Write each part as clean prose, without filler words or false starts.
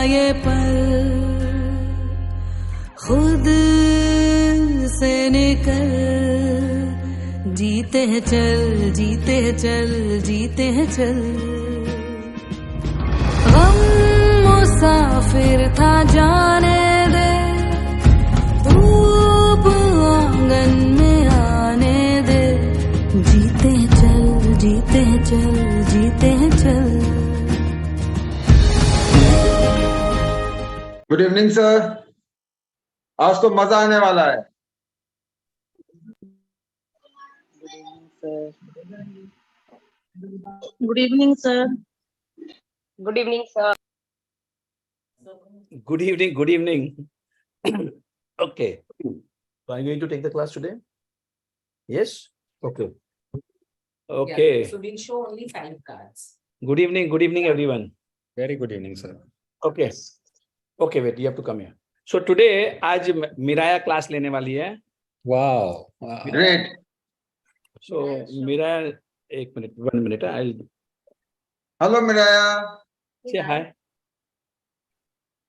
ये पल खुद से निकल, जीते हैं चल, जीते हैं चल, जीते हैं चल। गम मुसाफिर था जाने दे, धूप आंगन में आने दे, जीते हैं चल, जीते हैं चल, जीते हैं चल। गुड इवनिंग सर, आज तो मजा आने वाला है। Good evening, sir. Good evening, sir. Good evening. Good evening. Okay. So are you going to take the class today? Yes? Okay. Okay. Yeah, so we'll show only 5 cards. Good evening. Good evening, everyone. Very good evening, sir. Okay. Okay, wait. You have to come here. So today, आज मिराया class लेने वाली है. Wow. Great. So मिराया, एक minute, 1 minute. I'll hello मिराया। say hi.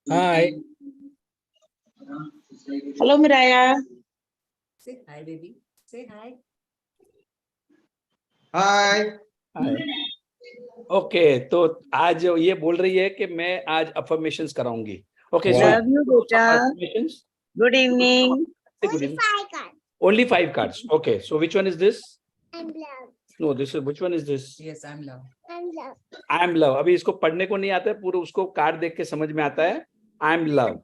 Hi. Hello, Miraya. Say hi, baby. Say hi. हाय। Hi. Okay. तो आज ये बोल रही है कि मैं आज affirmations कराऊंगी. Okay. So Love you, beta. affirmations. Good evening. Say good evening. Only 5 cards. Okay. So which one is this? I'm love. No, this is, which one is this? Yes, I'm love. I'm love. I am love. अभी इसको पढ़ने को नहीं आता है, पूरा उसको card देख के समझ में आता है. I am love.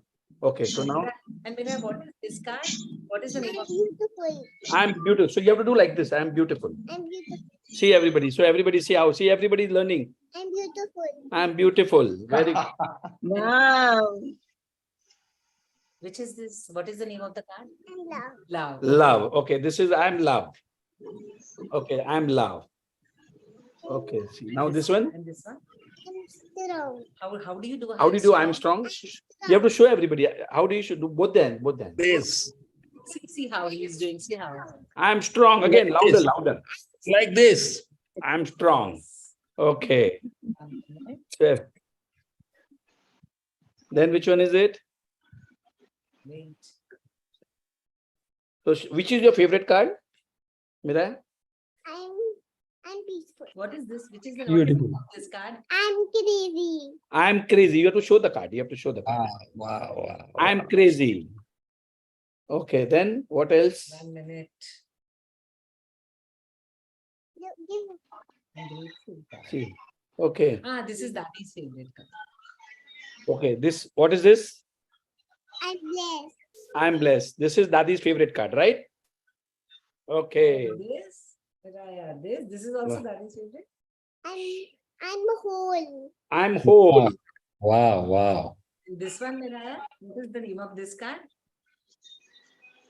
Okay, so now And Mira, what is this card? What is the name I'm of beautiful. I am beautiful. So you have to do like this. I am beautiful. I'm beautiful. See everybody. So everybody see how. See everybody is learning. I'm beautiful. I am beautiful. Very good. Wow. which is this? What is the name of the card? I'm love. Love. Love. Okay, this is I am love. Okay, I am love. Okay, see now this one. And this one? I'm strong. How do you do? How do you do? I am strong. You have to show everybody. How do you should do both then? Both then. This. See how he is doing. See how. I am strong. Again, Like louder, this. louder. Like this. I am strong. Okay. So, then which one is it? Wait. So which is your favorite card? Mira? I'm peaceful. What is this? Which is the Beautiful. name of this card? I'm crazy. I am crazy. You have to show the card. You have to show the card. Wow. Wow. I am crazy. Okay, then what else? 1 minute. Give I'm grateful card. See. Okay. This is Dadi's favorite card. Okay. This, what is this? I'm blessed. I am blessed. This is Dadi's favorite card, right? Okay. This. Miraya, this is also Dadi's favorite. I'm whole. I am whole. Wow. Wow. And this one, Miraya, what is the name of this card?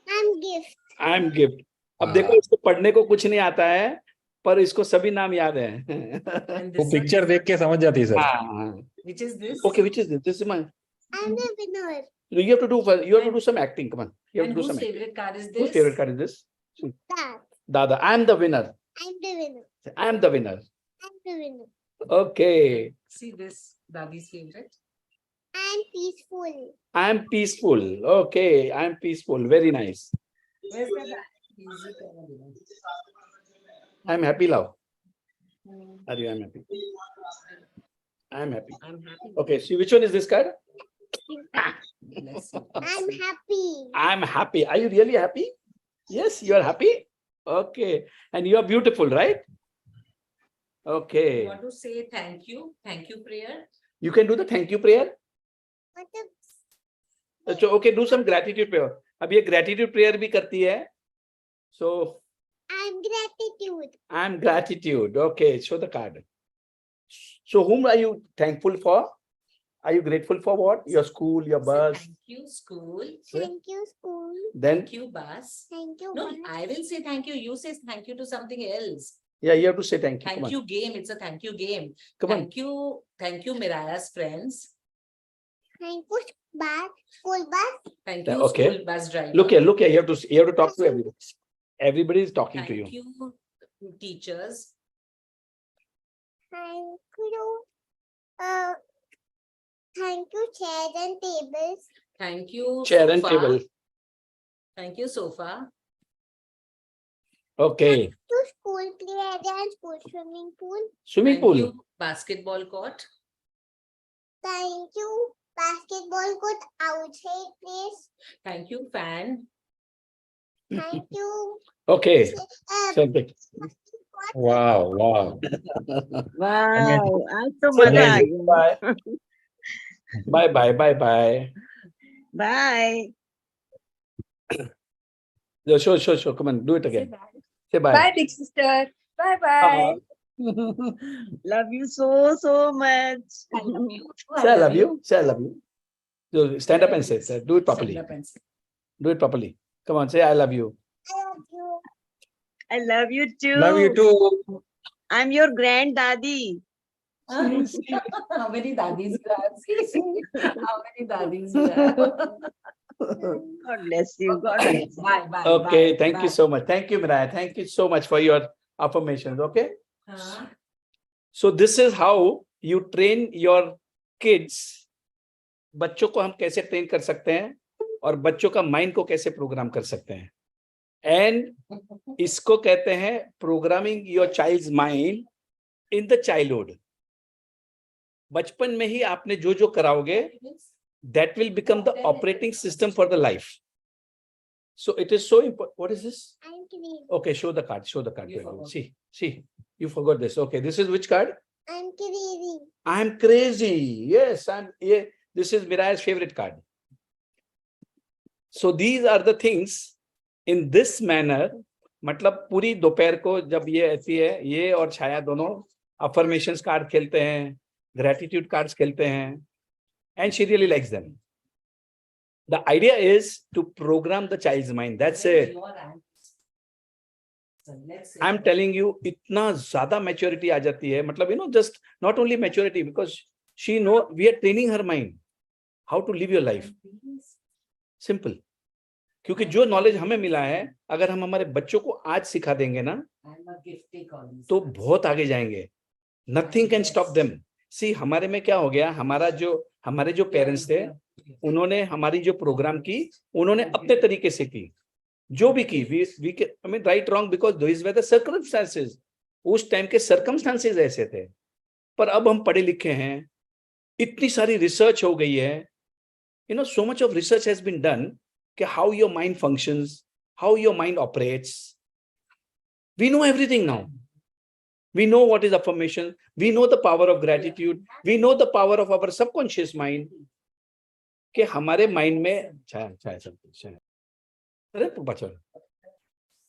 I'm gift. I am gift. अब देखो इसको पढ़ने को कुछ नहीं आता है, पर इसको सभी नाम याद है. And वो this पिक्चर देख के समझ जाती है sir. one, which is this? Okay, which is this? This is my. I'm the winner. You have to do. You have to do some acting. Come on. You have And to do whose some acting. favorite card is this? Whose favorite card is this? That. Dada. I am the winner. I'm the winner. I am the winner. I'm the winner. Okay. See this, Dadi's favorite. I'm peaceful. I am peaceful. Okay. I am peaceful. Very nice. Where's the Dadi? Easy card. I am happy, love. Are you? I am happy. I am happy. I'm happy. Okay. See, which one is this card? Bless you. I'm happy. I am happy. Are you really happy? Yes, you are happy. Okay. And you are beautiful, right? You Okay. want to say thank you? Thank you prayer? You can do the thank you prayer. What the So, okay, do some gratitude prayer. अब ये gratitude prayer भी करती है. So, I'm gratitude. I am gratitude. Okay, show the card. So, whom are you thankful for? Are you grateful for what? Your school, your Say bus. thank you, school. Thank you, school. Then, Thank you, bus. Thank you, No, bus. I will say thank you. You say thank you to something else. yeah, you have to say thank you. Come Thank on. you game. It's a thank you game. Come on. Thank you, Miraya's friends. Thank you, bus. School bus. Thank Yeah, you, okay. school bus driver. Look here, look here. You have to talk to everybody. Everybody is talking to Thank you. you, teachers. Thank you. Thank Thank you, chairs and tables. Thank you, Chair and sofa. table. Thank you, sofa. Okay. To school play area and school swimming pool. Swimming Thank pool. you, basketball court. Thank you, basketball court outside place. Thank you, fan. Thank you. Okay. Something. Wow, wow. Wow, आज तो So मजा आ thank you. गया. Bye. Bye bye. Bye bye. Bye. Show. Come on, do it again. Say bye. Bye, big sister. Bye bye. Love you so much. I love you. Say I love you. Say I love you. So stand up and say, do it properly. Stand up and say. Do it properly. Come on, say I love you. I love you. I love you too. Love you too. I'm your granddaddy. How many daddies you have? How many daddies you have? God bless you. God bless you. Bye, bye. Okay, bye, thank bye. you so much. Thank you, Miraya. Thank you so much for your affirmations. Okay. So this is how you train your kids. बच्चों को हम कैसे train कर सकते हैं और बच्चों का माइंड को कैसे प्रोग्राम कर सकते हैं. एंड इसको कहते हैं programming your child's mind in the childhood. बचपन में ही आपने जो जो कराओगे that will become the operating system for the life. So it is so important. What is this? I'm crazy. Okay, show the card. Show the card. You forgot. See, you forgot this. Okay, this is which card? I'm crazy. I'm crazy. Yes, yeah, this is Miraya's favorite card. So these are the things in this manner. मतलब पूरी दोपहर को जब ये ऐसी है, ये और छाया दोनों affirmations कार्ड खेलते हैं, gratitude cards खेलते हैं, and she really likes them. The idea is to program the child's mind. That's it. I'm telling you, इतना ज़्यादा maturity आ जाती है. मतलब just not only maturity, because she know we are training her mind how to live your life. Simple. क्योंकि जो knowledge हमें मिला है, अगर हम हमारे बच्चों को आज सिखा देंगे ना, तो बहुत आगे जाएंगे. Nothing can stop them. See, हमारे में क्या हो गया, हमारे जो पेरेंट्स थे, उन्होंने हमारी जो प्रोग्राम की, उन्होंने अपने तरीके से की, जो भी की, I mean right wrong because those were the circumstances. उस टाइम के circumstances ऐसे थे. पर अब हम पढ़े लिखे हैं, इतनी सारी रिसर्च हो गई है, so much of research has been done कि how your mind functions, how your mind operates. We know everything now. We know what is affirmation. We know the power of gratitude. We know the power of our subconscious mind. कि हमारे mind में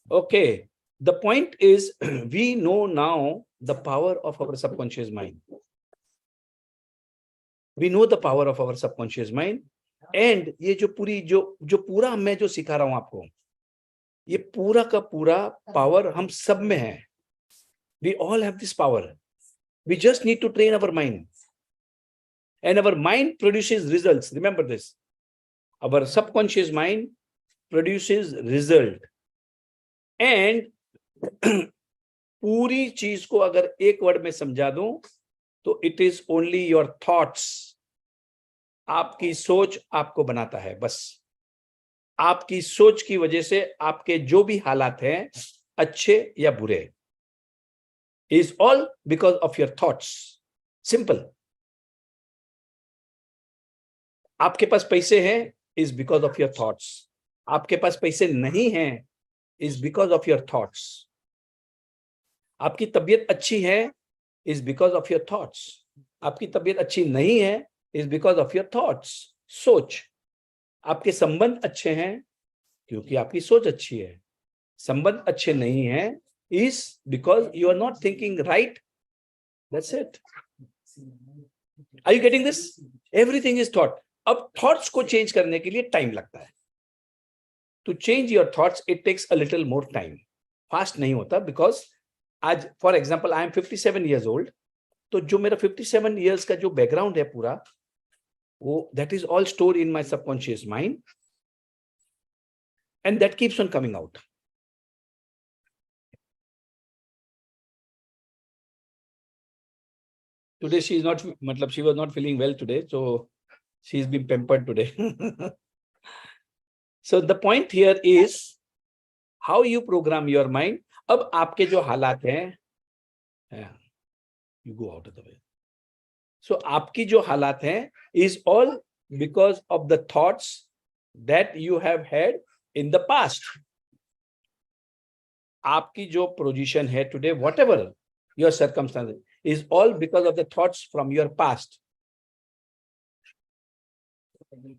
Okay, the point is we know now the power of our subconscious mind. We know the power of our subconscious mind. And ये जो पूरा मैं जो सिखा रहा हूं आपको, ये पूरा का पूरा पावर हम सब में है. We all have this power. We just need to train our mind. And our mind produces results. Remember this. Our subconscious mind produces result. And पूरी चीज को अगर एक वर्ड में समझा दूं, तो it is only your thoughts. आपकी सोच आपको बनाता है. बस आपकी सोच की वजह से आपके जो भी हालात हैं, अच्छे या बुरे, is all because of your thoughts. Simple. आपके पास पैसे हैं is because of your thoughts. आपके पास पैसे नहीं हैं is because of your thoughts. आपकी तबीयत अच्छी है is because of your thoughts. आपकी तबीयत अच्छी नहीं है is because of your thoughts. सोच. आपके संबंध अच्छे हैं क्योंकि आपकी सोच अच्छी है. संबंध अच्छे नहीं हैं is because you are not thinking right. That's it. Are you getting this? Everything is thought. अब thoughts को change करने के लिए टाइम लगता है. To change your thoughts, it takes a little more time. Fast नहीं होता because आज, for example, I am 57 years old. तो जो मेरा 57 years का जो background है पूरा, वो that is all stored in my subconscious mind, and that keeps on coming out. Today she is not, she was not feeling well today, so She's been pampered today. So the point here is how you program your mind. अब आपके जो हालात हैं, you go out of the way. So आपकी जो हालात हैं is all because of the thoughts that you have had in the past. आपकी जो position है today, whatever your circumstances, is all because of the thoughts from your past.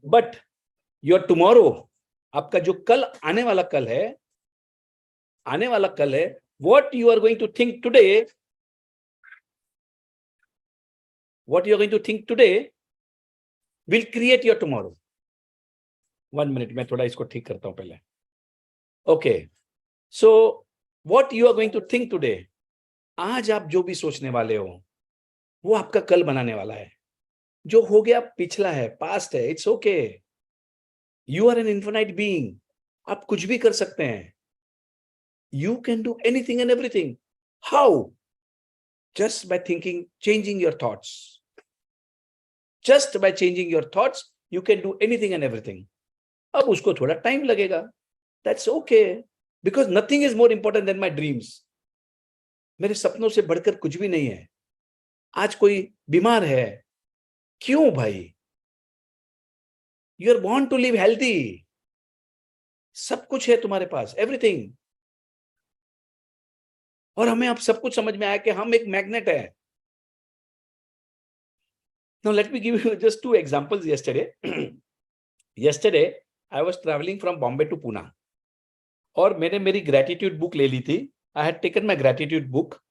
But your tomorrow, आपका जो कल आने वाला कल है, what you are going to think today, will create your tomorrow. 1 minute, मैं थोड़ा इसको ठीक करता हूं पहले. Okay, so what you are going to think today, आज आप जो भी सोचने वाले हो, वो आपका कल बनाने वाला है. जो हो गया पिछला है, पास्ट है, it's okay. You are an infinite being. आप कुछ भी कर सकते हैं. You can do anything and everything. How? Just by thinking, changing your thoughts. Just by changing your thoughts you can do anything and everything. अब उसको थोड़ा time लगेगा. That's okay, because nothing is more important than my dreams. मेरे सपनों से बढ़कर कुछ भी नहीं है. आज कोई बीमार है, क्यों भाई? You are born to live healthy. सब कुछ है तुम्हारे पास, एवरीथिंग. और हमें अब सब कुछ समझ में आया कि हम एक मैग्नेट है. Now let me give you just 2 examples. Yesterday I was traveling from Bombay to Pune. और मैंने मेरी gratitude book ले ली थी. I had taken my gratitude book.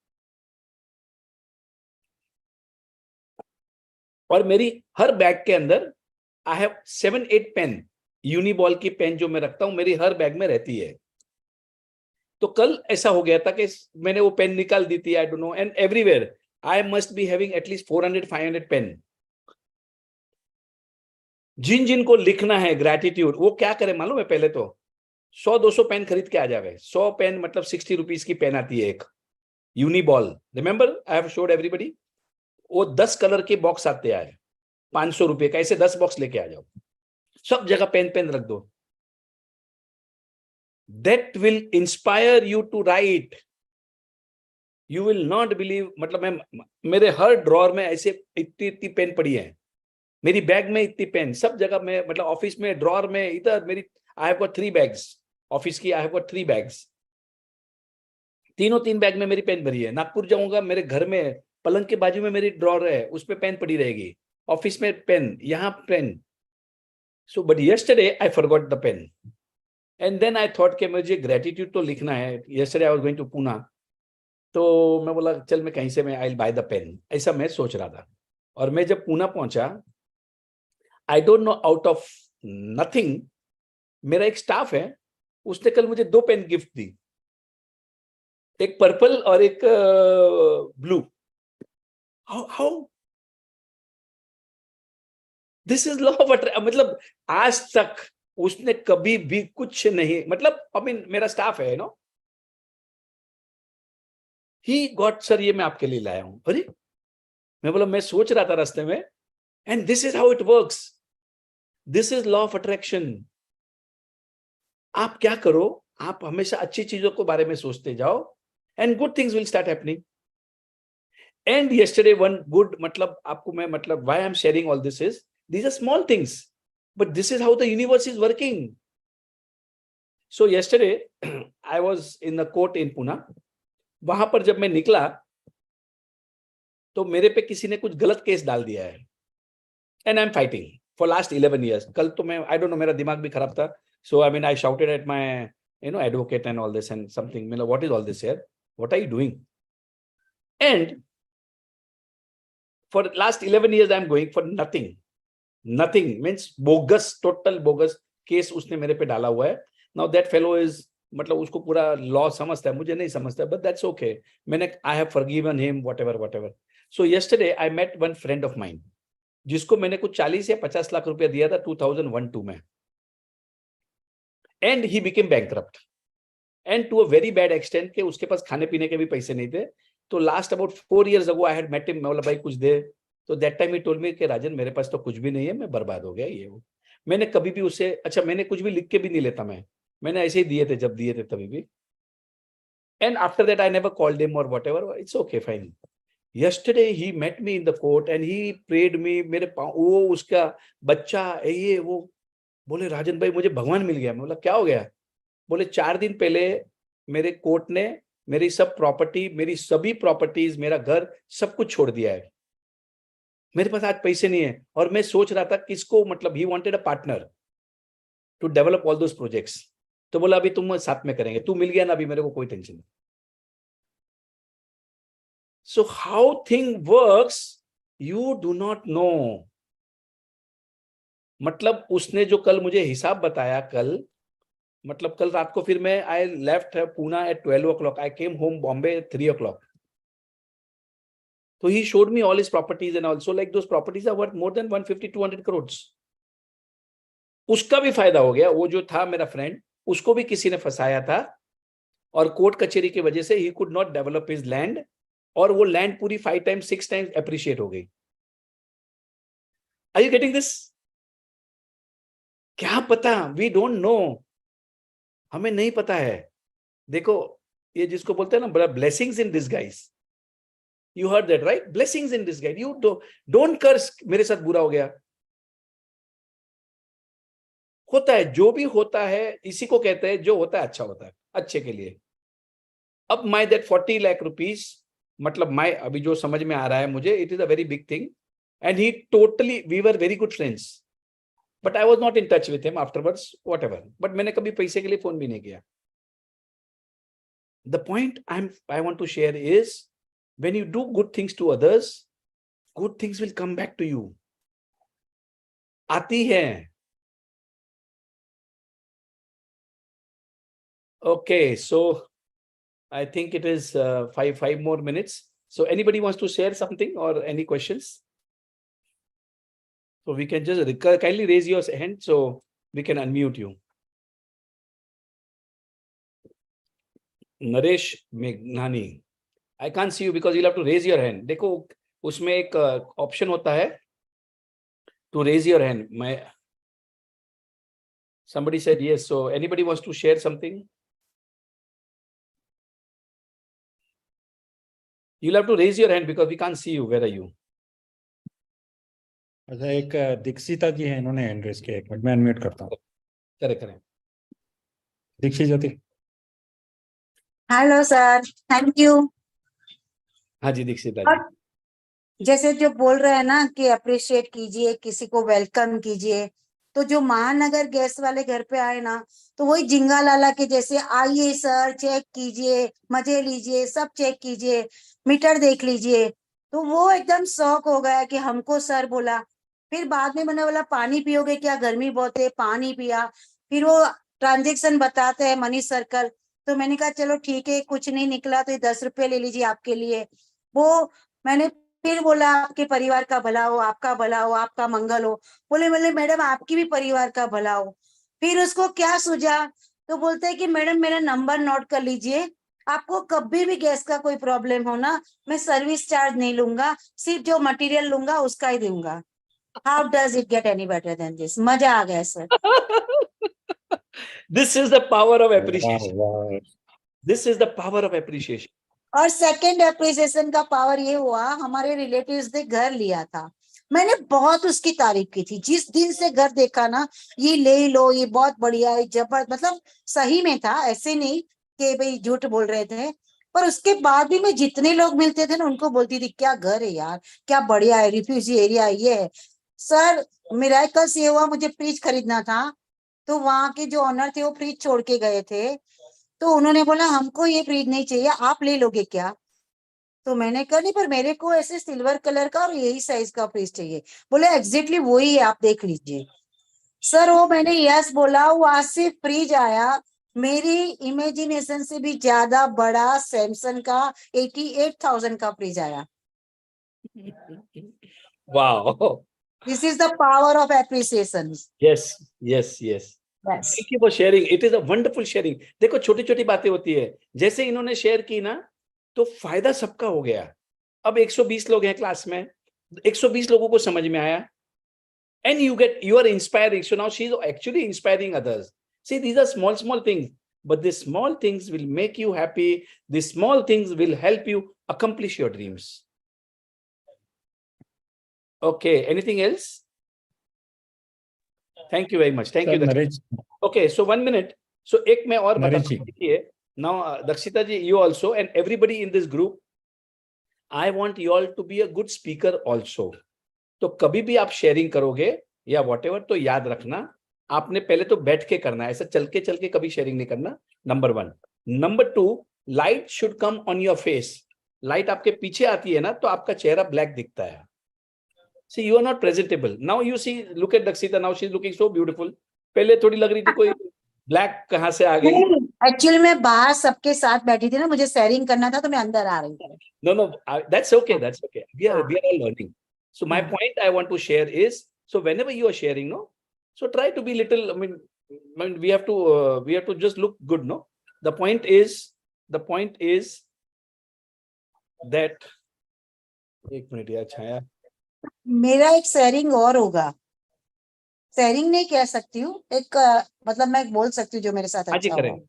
और मेरी हर बैग के अंदर I have 7-8 पेन, यूनिबॉल की पेन जो मैं रखता हूं, मेरी हर बैग में रहती है. तो कल ऐसा हो गया था कि मैंने वो पेन निकाल दी थी. I don't know, and everywhere I must be having at least 400-500 pen. जिन को लिखना है ग्रैटिट्यूड, वो क्या करे मालूम है? पहले तो 100-200 पेन खरीद के आ जावे. 100 पेन मतलब 60 रुपीज की पेन आती है एक Uniball. Remember I have showed everybody. वो 10 कलर के बॉक्स आते हैं, 500 रुपए का. ऐसे 10 बॉक्स लेके आ जाओ, सब जगह पेन रख दो. That will inspire you to write. You will not believe. मतलब मेरे हर ड्रॉर में ऐसे इतनी पेन पड़ी है. मेरी बैग में इतनी पेन, सब जगह में, मतलब ऑफिस में, ड्रॉर में, इधर मेरी. I have got 3 bags office की. I have got 3 bags. तीन बैग में मेरी पेन भरी है. नागपुर जाऊंगा, मेरे घर में पलंग के बाजू में मेरी ड्रॉर है, उस पर पेन पड़ी रहेगी. ऑफिस में पेन, यहाँ pen. So but yesterday I forgot the pen. And then I thought कि मुझे ग्रेटिट्यूड तो लिखना है. Yesterday I was going to Pune. तो मैं बोला चल मैं कहीं से मैं I will buy the pen, ऐसा मैं सोच रहा था. और मैं जब पुणे पहुंचा, आई don't no, out of nothing, मेरा एक स्टाफ है, उसने कल मुझे 2 पेन गिफ्ट दी. एक पर्पल और एक blue. How this is law of attraction. मतलब आज तक उसने कभी भी कुछ नहीं, मतलब आई मीन मेरा स्टाफ है, नो. ही गॉट, सर ये मैं आपके लिए लाया हूं. अरे मैं बोला, मैं सोच रहा था रास्ते में. And this is how it works. This is law of attraction. आप क्या करो, आप हमेशा अच्छी चीजों के बारे में सोचते जाओ, and good things will start happening. And yesterday one good, मतलब आपको मैं, मतलब why I am sharing all this is, these are small things, but this is how the universe is working. So yesterday I was in the court in Pune. वहां पर जब मैं निकला तो मेरे पे किसी ने कुछ गलत केस डाल दिया है. And I'm fighting for last 11 years. कल तो मैं, I don't know, मेरा दिमाग भी खराब था. So I mean I shouted at my advocate and all this and something. मतलब what is all this here? What are you doing? And for last 11 years I'm going for nothing. Nothing means bogus, total bogus case उसने मेरे पे डाला हुआ है. Now that fellow is, मतलब उसको पूरा लॉ समझता है, मुझे नहीं समझता, but that's okay. मैंने, I have forgiven him, whatever. So yesterday I met one friend of mine, जिसको मैंने कुछ 40 या 50 लाख रुपया दिया था 2001-2 में. And he became bankrupt. And to a very bad extent कि उसके पास खाने पीने के भी पैसे नहीं थे. तो last about 4 years ago I had met him. मैं बोला भाई कुछ दे. तो that time he told me कि राजन मेरे पास तो कुछ भी नहीं है, मैं बर्बाद हो गया ये वो। मैंने कभी भी उसे, अच्छा मैंने कुछ भी लिख के भी नहीं लेता, मैंने ऐसे ही दिए थे जब दिए थे तभी भी। And after that I never called him or whatever, it's okay fine. Yesterday he met me in the court and he prayed me, मेरे वो उसका बच्चा ये वो, बोले राजन भाई मुझे भगवान मिल गया। मैं बोला क्या हो गया? बोले 4 दिन पहले मेरे कोर्ट ने मेरी सब प्रॉपर्टी, मेरी सभी प्रॉपर्टीज, मेरा घर सब कुछ छोड़ दिया है, मेरे पास आज पैसे नहीं है, और मैं सोच रहा था किसको, मतलब he wanted a partner to develop all those projects. तो बोला अभी तुम साथ में करेंगे, तू मिल गया ना, अभी मेरे को कोई टेंशन नहीं। So how thing works, you do not know. मतलब उसने जो कल मुझे हिसाब बताया कल, मतलब कल रात को फिर मैं I left Poona at 12 o'clock, I came home Bombay at 3 o'clock. So he showed me all his properties and also like those properties are worth more than 150-200 crores. उसका भी फायदा हो गया, वो जो था मेरा फ्रेंड उसको भी किसी ने फंसाया था, और कोर्ट कचेरी की वजह से he could not develop his land, और वो लैंड पूरी 5 times 6 times अप्रिशिएट हो गई। Are you getting this? क्या पता, we don't know, हमें नहीं पता है। देखो ये जिसको बोलते हैं ना बड़ा blessings in disguise, you heard that right? Blessings in disguise, you don't curse, मेरे साथ बुरा हो गया, होता है जो भी होता है, इसी को कहते हैं जो होता है अच्छा होता है, अच्छे के लिए। अब my that 40 lakh rupees, मतलब मैं अभी जो समझ में आ रहा है मुझे, it is a very big thing, and he totally, we were very good friends, but I was not in touch with him afterwards whatever, but मैंने कभी पैसे के लिए फोन भी नहीं किया। The point I want to share is, when you do good things to others, good things will come back to you, आती है। Okay, so I think it is 5 more minutes. So anybody wants to share something or any questions? So we can just kindly raise your hand so we can unmute you. Naresh Meghnani, I can't see you because you'll have to raise your hand. देखो उसमें एक option होता है to raise your hand. Somebody said yes. So anybody wants to share something? You'll have to raise your hand because we can't see you. Where are you? अच्छा, एक दीक्षिता जी है, इन्होंने hand raise किया, एक मिनट मैं unmute करता हूँ। करें। Dikshit Jyoti. Hello sir, thank you. हाँ जी दीक्षिता जी। जैसे जो बोल रहे हैं ना कि अप्रिशिएट कीजिए, किसी को वेलकम कीजिए, तो जो महानगर गैस वाले घर पे आए ना, तो वही जिंगा लाला के जैसे, आइए सर चेक कीजिए, मजे लीजिए, सब चेक कीजिए, मीटर देख लीजिए। तो वो एकदम शौक हो गया कि हमको सर बोला। फिर बाद में मैंने बोला पानी पियोगे क्या, गर्मी बहुत है, पानी पिया। फिर वो ट्रांजेक्शन बताते हैं मनी सर्कल, तो मैंने कहा चलो ठीक है, कुछ नहीं निकला तो 10 रुपए ले लीजिए आपके लिए। वो मैंने फिर बोला आपके परिवार का भला हो, आपका भला हो, आपका मंगल हो। बोले मैडम आपकी भी परिवार का भला हो। फिर उसको क्या सूझा, तो बोलते हैं कि मैडम मेरा नंबर नोट कर लीजिए, आपको कभी भी गैस का कोई प्रॉब्लम हो ना, मैं सर्विस चार्ज नहीं लूंगा, सिर्फ जो मटेरियल लूंगा उसका ही दूंगा। How does it get any better than this? मजा आ गया sir. This is the power of वाह, appreciation. वाह। This is the power of appreciation. और सेकंड अप्रिसिएशन का पावर ये हुआ, हमारे रिलेटिव्स ने घर लिया था, मैंने बहुत उसकी तारीफ की थी। जिस दिन से घर देखा ना, ये ले लो, ये बहुत बढ़िया है, जबरदस्त, मतलब सही में था, ऐसे नहीं कि भाई झूठ बोल रहे थे। पर उसके बाद भी मैं जितने लोग मिलते थे ना, उनको बोलती थी क्या घर है यार, क्या बढ़िया है, रिफ्यूजी एरिया ये है। सर मिराकल्स ये हुआ, मुझे फ्रिज खरीदना था, तो वहां के जो ऑनर थे वो फ्रिज छोड़ के गए थे, तो उन्होंने बोला हमको ये फ्रिज नहीं चाहिए, आप ले लोगे क्या? तो मैंने कहा नहीं, पर मेरे को ऐसे सिल्वर कलर का और यही साइज का फ्रिज चाहिए। बोले एग्जैक्टली वही है, आप देख लीजिए। सर वो मैंने यस बोला, वहां से फ्रिज आया, मेरी इमेजिनेशन से भी ज्यादा बड़ा सैमसंग का 88,000 का फ्रिज आया। Wow. This is the power of appreciation. Yes, yes, yes. Yes. Thank you for sharing. It is a wonderful sharing. देखो छोटी छोटी बातें होती है, जैसे इन्होंने शेयर की ना, तो फायदा सबका हो गया। अब 120 लोग हैं क्लास में, 120 लोगों को समझ में आया, and you are inspiring. So now she's actually inspiring others. See, these are small things, but these small things will make you happy. These small things will help you accomplish your dreams. Okay, anything else? Thank you very much. Thank you. Sir Naresh Okay, so 1 minute. So एक मैं और नरेश बताता जी। हूँ, देखिए, now Dakshita ji, you also and everybody in this group, I want you all to be a good speaker also. तो कभी भी आप शेयरिंग करोगे या whatever, तो याद रखना आपने पहले तो बैठ के करना है, ऐसा चल के कभी शेयरिंग नहीं करना, number 1. Number 2, light should come on your face. Light आपके पीछे आती है ना, तो आपका चेहरा ब्लैक दिखता है. See, you are not presentable. Now you see, look at Dakshita. Now she's looking so beautiful. पहले थोड़ी लग रही थी कोई ब्लैक कहाँ से आ गई. एक्चुअली मैं बाहर सबके साथ बैठी थी ना, मुझे शेयरिंग करना था तो मैं अंदर आ रही थी. No, that's okay. That's okay. We are all learning. So my point I want to share is, so whenever you are sharing, no, so try to be little. I mean we have to just look good, no. The point is that. एक minute यार छाया. मेरा एक sharing और होगा. Sharing नहीं कह सकती हूँ, एक मतलब मैं बोल सकती हूँ जो मेरे साथ हाँ जी, अच्छा हुआ. करें.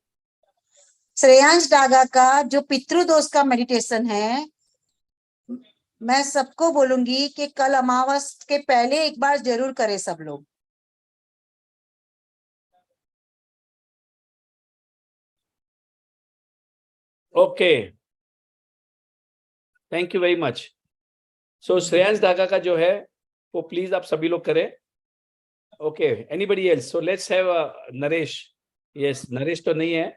श्रेयांश डागा का जो पितृदोष का मेडिटेशन है, मैं सबको बोलूंगी कि कल अमावस के पहले एक बार जरूर करें सब लोग. Okay, thank you very much. So Shreyansh Dhaga का जो है वो प्लीज आप सभी लोग करें. Okay, anybody else? So let's have Naresh. Yes, Naresh तो नहीं है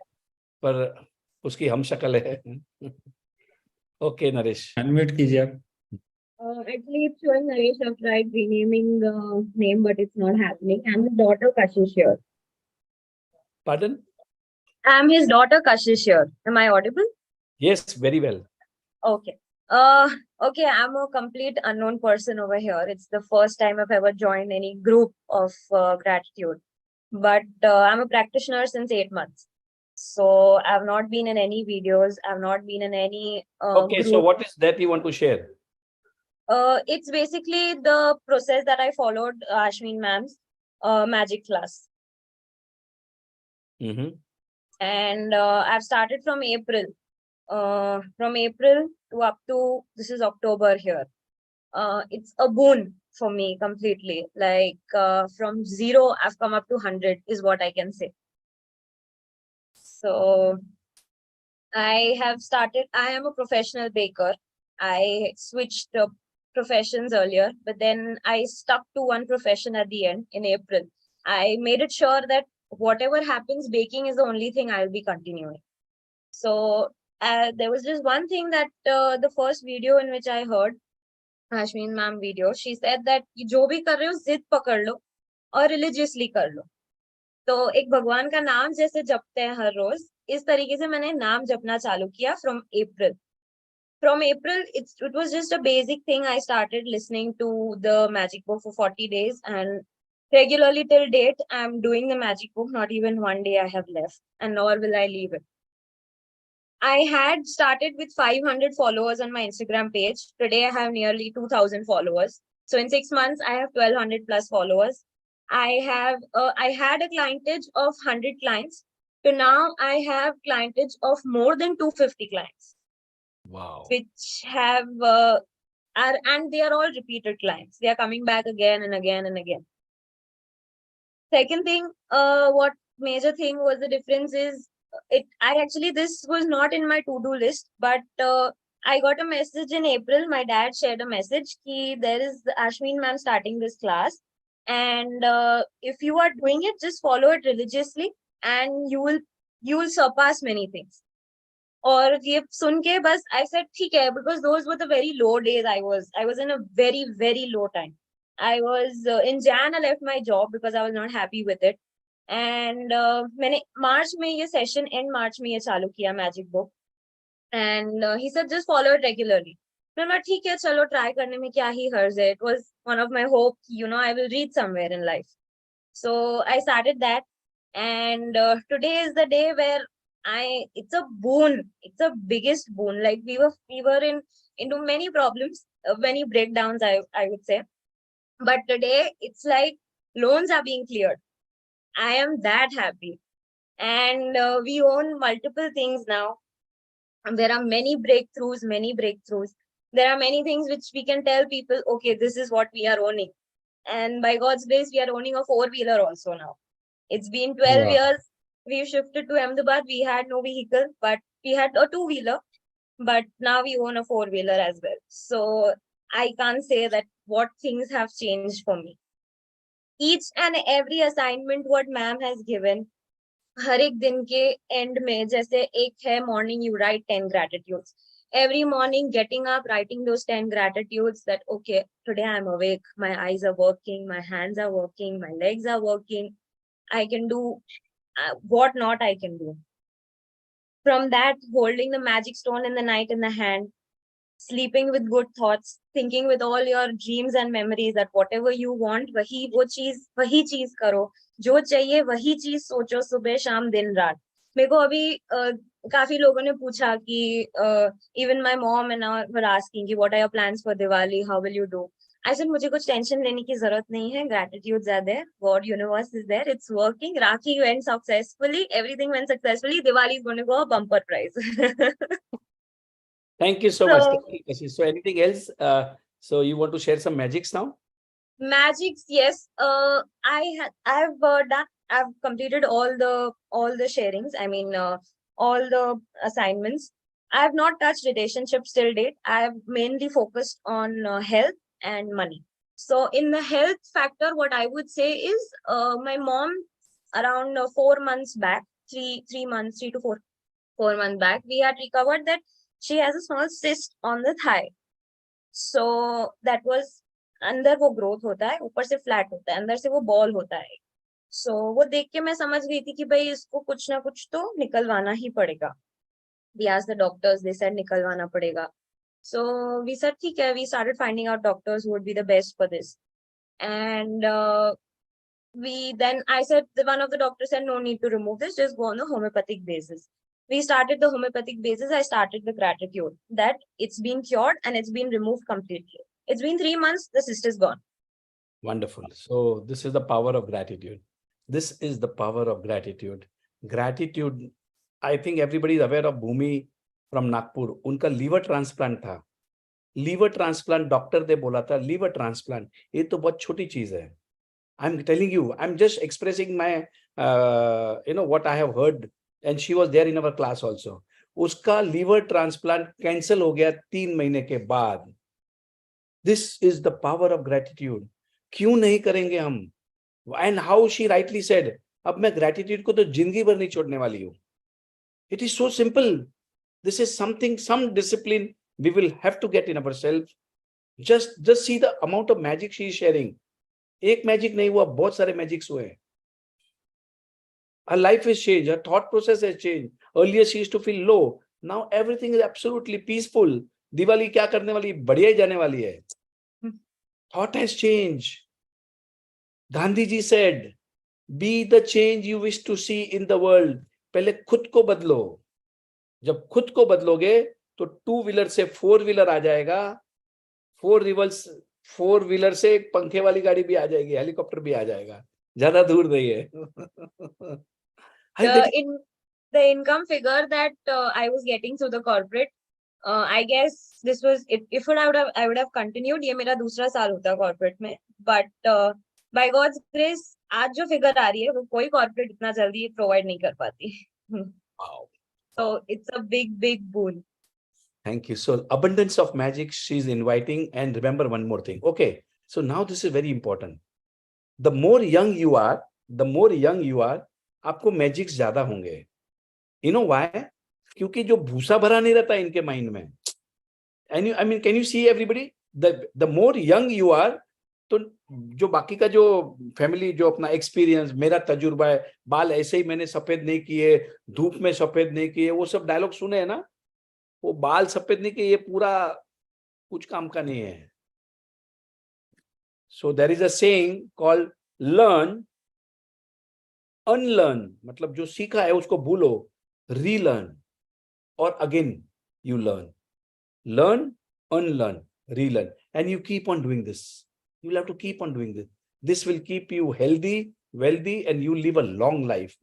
पर उसकी हम शक्ल है. ओके नरेश, अनम्यूट कीजिए आप. Actually, it's showing Naresh. I've tried renaming the name, but it's not happening. I'm his daughter, Kashish here. pardon? I'm his daughter, Kashish here. Am I audible? Yes, very well. Okay. Okay, I'm a complete unknown person over here. It's the first time I've ever joined any group of gratitude. But I'm a practitioner since 8 months. So I've not been in any videos. I've not been in any Okay, so group. what is that you want to share? It's basically the process that I followed Ashwin ma'am's magic class. Mm-hmm. And I've started from April. From April to up to this is October here. It's a boon for me completely. Like from 0, I've come up to 100 is what I can say. So I have started. I am a professional baker. I switched professions earlier, but then I stuck to one profession at the end in April. I made it sure that whatever happens, baking is the only thing I'll be continuing. So there was just one thing that the first video in which I heard Ashwin ma'am video, she said that जो भी कर रहे हो जिद पकड़ लो और religiously कर लो. तो एक भगवान का नाम जैसे जपते हैं हर रोज, इस तरीके से मैंने नाम जपना चालू किया from April. From April, it was just a basic thing. I started listening to the magic book for 40 days and regularly till date, I'm doing the magic book. Not even one day I have left, and nor will I leave it. I had started with 500 followers on my Instagram page. Today I have nearly 2,000 followers. So in 6 months, I have 1,200 plus followers. I had a clientage of 100 clients. So now I have clientage of more than 250 clients. Wow. Which have and they are all repeated clients. They are coming back again and again and again. Second thing, what major thing was the difference is this was not in my to-do list, but I got a message in April. My dad shared a message that there is Ashwin ma'am starting this class, and if you are doing it, just follow it religiously, and you will surpass many things. और ये सुन के बस I said ठीक है, because those were the very low days. I was in a very very low time. I was in Jan I left my job because I was not happy with it, and मैंने March में ये session end March में ये चालू किया magic book, and he said just follow it regularly. मैं ठीक है चलो try करने में क्या ही हर्ज है. It was one of my hope, I will reach somewhere in life. So I started that, and today is the day where it's a boon. It's a biggest boon. Like we were into many problems, many breakdowns, I would say. But today it's like loans are being cleared. I am that happy. And we own multiple things now. And there are many breakthroughs, many breakthroughs. There are many things which we can tell people, okay, this is what we are owning. And by God's grace, we are owning a four-wheeler also now. It's been 12 Wow. years. We've shifted to Ahmedabad. We had no vehicle, but we had a two-wheeler. But now we own a four-wheeler as well. So I can't say that what things have changed for me. Each and every assignment what ma'am has given, हर एक दिन के end में जैसे एक है morning you write 10 gratitudes. Every morning getting up, writing those 10 gratitudes that, okay, today I'm awake, my eyes are working, my hands are working, my legs are working. I can do what not I can do. From that, holding the magic stone in the night in the hand, sleeping with good thoughts, thinking with all your dreams and memories that whatever you want, वही चीज करो, जो चाहिए वही चीज सोचो, सुबह शाम दिन रात. मेरे को अभी काफी लोगों ने पूछा कि even my mom and I were asking कि what are your plans for Diwali, how will you do? I said मुझे कुछ टेंशन लेने की जरूरत नहीं है, gratitude are there, God universe is there, it's working. Rakhi went successfully, everything went successfully, Diwali is going to go a bumper prize. Thank you so much. So- Thank you, Kashi. So anything else? So you want to share some magics now? Magics, yes. I've completed all the sharings. I mean, all the assignments. I have not touched relationships till date. I have mainly focused on health and money. So in the health factor, what I would say is, my mom around 4 months back, 3 to 4 months back, we had recovered that she has a small cyst on the thigh. So that was, अंदर वो growth होता है, ऊपर से flat होता है, अंदर से वो बॉल होता है. सो वो देख के मैं समझ गई थी कि भाई इसको कुछ ना कुछ तो निकलवाना ही पड़ेगा. We asked the doctors, they said निकलवाना पड़ेगा. So we said ठीक है, we started finding out doctors who would be the best for this. And I said, one of the doctors said, no need to remove this, just go on the homeopathic basis. We started the homeopathic basis. I started the gratitude that it's been cured and it's been removed completely. It's been 3 months, the cyst is gone. Wonderful. So this is the power of gratitude. This is the power of gratitude. Gratitude. I think everybody is aware of Bhumi from Nagpur. उनका liver transplant था. Liver transplant doctor ने बोला था liver transplant. ये तो बहुत छोटी चीज है. I'm telling you, I'm just expressing my, what I have heard. And she was there in our class also. उसका liver transplant cancel हो गया 3 महीने के बाद. This is the power of gratitude. क्यों नहीं करेंगे हम? And how she rightly said, अब मैं gratitude को तो जिंदगी भर नहीं छोड़ने वाली हूँ. It is so simple. This is something, some discipline we will have to get in ourselves. Just see the amount of magic she is sharing. एक magic नहीं हुआ, बहुत सारे magics हुए हैं. Her life has changed. Her thought process has changed. Earlier she used to feel low. Now everything is absolutely peaceful. Diwali क्या करने वाली, बढ़िया ही जाने वाली है. Thought has changed. Gandhi ji said, be the change you wish to see in the world. पहले खुद को बदलो. जब खुद को बदलोगे तो 2-wheeler से 4-wheeler आ जाएगा. 4-wheeler से एक पंखे वाली गाड़ी भी आ जाएगी, हेलीकॉप्टर भी आ जाएगा. ज्यादा दूर नहीं है. The income figure that I was getting through the corporate, I guess this was it. If I would have continued, ये मेरा दूसरा साल होता corporate में. But by God's grace, आज जो figure आ रही है वो कोई corporate इतना जल्दी provide नहीं कर पाती. Wow. So it's a big boon. Thank you. So abundance of magic she's inviting. And remember one more thing. Okay. So now this is very important. The more young you are, आपको magics ज्यादा होंगे. You know why? क्योंकि जो भूसा भरा नहीं रहता इनके माइंड में. And I mean, can you see everybody? The more young you are, तो जो बाकी का जो फैमिली जो अपना एक्सपीरियंस, मेरा तजुर्बा है, बाल ऐसे ही मैंने सफेद नहीं किए, धूप में सफेद नहीं किए, वो सब डायलॉग सुने हैं ना. वो बाल सफेद नहीं किए, ये पूरा कुछ काम का नहीं है. So there is a saying called learn, unlearn. मतलब जो सीखा है उसको भूलो, relearn, or again you learn, unlearn, relearn, and you keep on doing this. You'll have to keep on doing this. This will keep you healthy, wealthy, and you live a long life.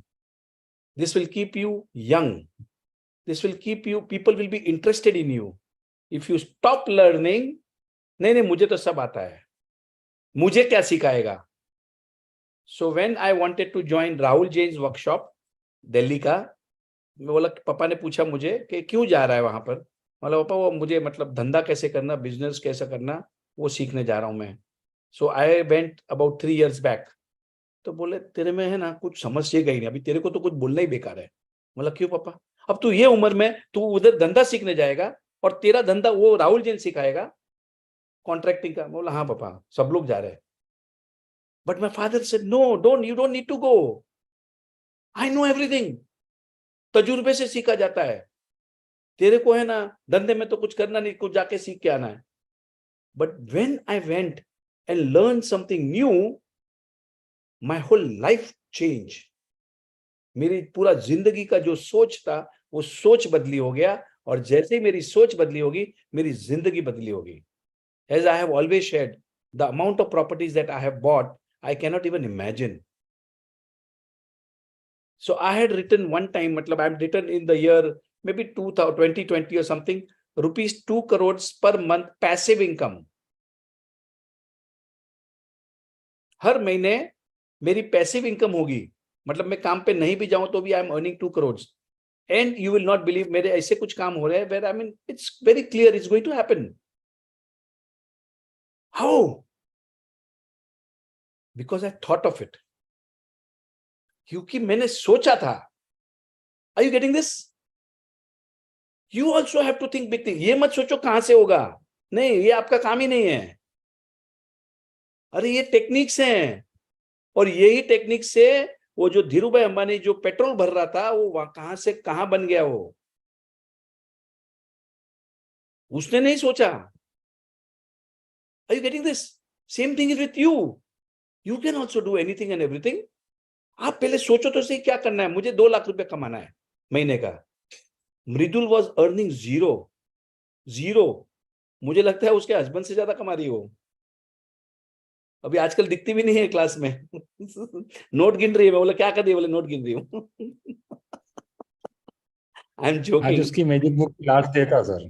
This will keep you young. This will keep you, people will be interested in you. If you stop learning, नहीं मुझे तो सब आता है, मुझे क्या सिखाएगा? So when I wanted to join Rahul Jain's workshop, Delhi का, मैं बोला, पापा ने पूछा मुझे कि क्यों जा रहा है वहां पर? मतलब पापा वो मुझे मतलब धंधा कैसे करना, बिजनेस कैसे करना, वो सीखने जा रहा हूं मैं. So I went about 3 years back. तो बोले तेरे में है ना कुछ समझिएगा ही नहीं, अभी तेरे को तो कुछ बोलना ही बेकार है. बोला क्यों पापा? अब तू ये उम्र में तू उधर धंधा सीखने जाएगा और तेरा धंधा वो राहुल जैन सिखाएगा कॉन्ट्रैक्टिंग का. बोला हाँ पापा, सब लोग जा रहे हैं. But my father said no, you don't need to go. I know everything. तजुर्बे से सीखा जाता है. तेरे को है ना धंधे में तो कुछ करना नहीं, कुछ जाके सीख के आना है. But when I went and learn something new, my whole life change. मेरी पूरा जिंदगी का जो सोच था वो सोच बदली हो गया, और जैसे ही मेरी सोच बदली होगी मेरी जिंदगी बदली होगी. As I have always shared, the amount of properties that I have bought, I cannot even imagine. So I had written one time, matlab I had written in the year maybe 2020 or something, rupees 2 crores per month passive income. हर महीने मेरी passive income होगी, मतलब मैं काम पे नहीं भी जाऊं तो भी I am earning 2 crores. And you will not believe, मेरे ऐसे कुछ काम हो रहे हैं where I mean it's very clear it's going to happen. How? Because I thought of it. क्योंकि मैंने सोचा था. Are you getting this? You also have to think big thing. ये मत सोचो कहां से होगा, नहीं, ये आपका काम ही नहीं है. अरे ये टेक्निक्स हैं, और यही टेक्निक से वो जो धीरू भाई अंबानी जो पेट्रोल भर रहा था वो कहां से कहां बन गया, वो उसने नहीं सोचा. Are you getting this? Same thing is with you. You can also do anything and everything. आप पहले सोचो तो सही क्या करना है. मुझे 2 लाख रुपए कमाना है महीने का. मृदुल वॉज अर्निंग जीरो. मुझे लगता है उसके हस्बैंड से ज्यादा कमा रही हो. अभी आजकल दिखती भी नहीं है क्लास में. नोट गिन रही है. मैं बोला क्या कर रही है? बोले नोट गिन रही हूँ. आई एम आज जोकिंग. उसकी मैजिक बुक क्लास देता सर.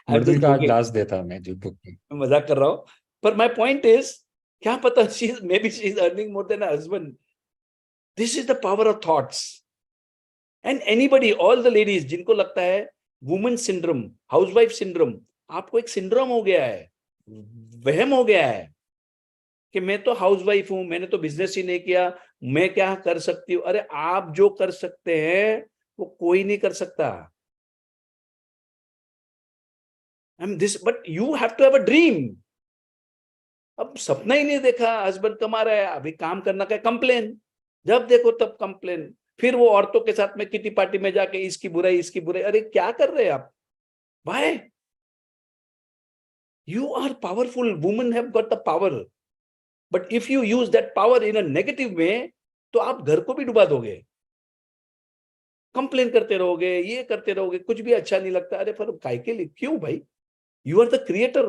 मृदुल का आज क्लास देता मैजिक बुक की. मैं मजाक कर रहा हूँ. पर माय पॉइंट इज, क्या पता may be she is earning more than her husband. This is the power of thoughts. And anybody, all the ladies जिनको लगता है वुमेन सिंड्रोम, हाउसवाइफ सिंड्रोम, आपको एक सिंड्रोम हो गया है, वहम हो गया है कि मैं तो हाउसवाइफ हूं, मैंने तो बिजनेस ही नहीं किया, मैं क्या कर सकती हूँ. अरे आप जो कर सकते हैं वो कोई नहीं कर सकता. But you have to have a dream. अब सपना ही नहीं देखा, हस्बैंड कमा रहा है, अभी काम करना का कंप्लेन, जब देखो तब कंप्लेन. फिर वो औरतों के साथ में किटी पार्टी में जाके इसकी बुराई. अरे क्या कर रहे हैं आप? भाई, you are powerful. Women have got the power. But if you use that power in a negative way, तो आप घर को भी डुबा दोगे. कंप्लेन करते रहोगे, ये करते रहोगे, कुछ भी अच्छा नहीं लगता. अरे पर काय के लिए? क्यों भाई? You are the creator.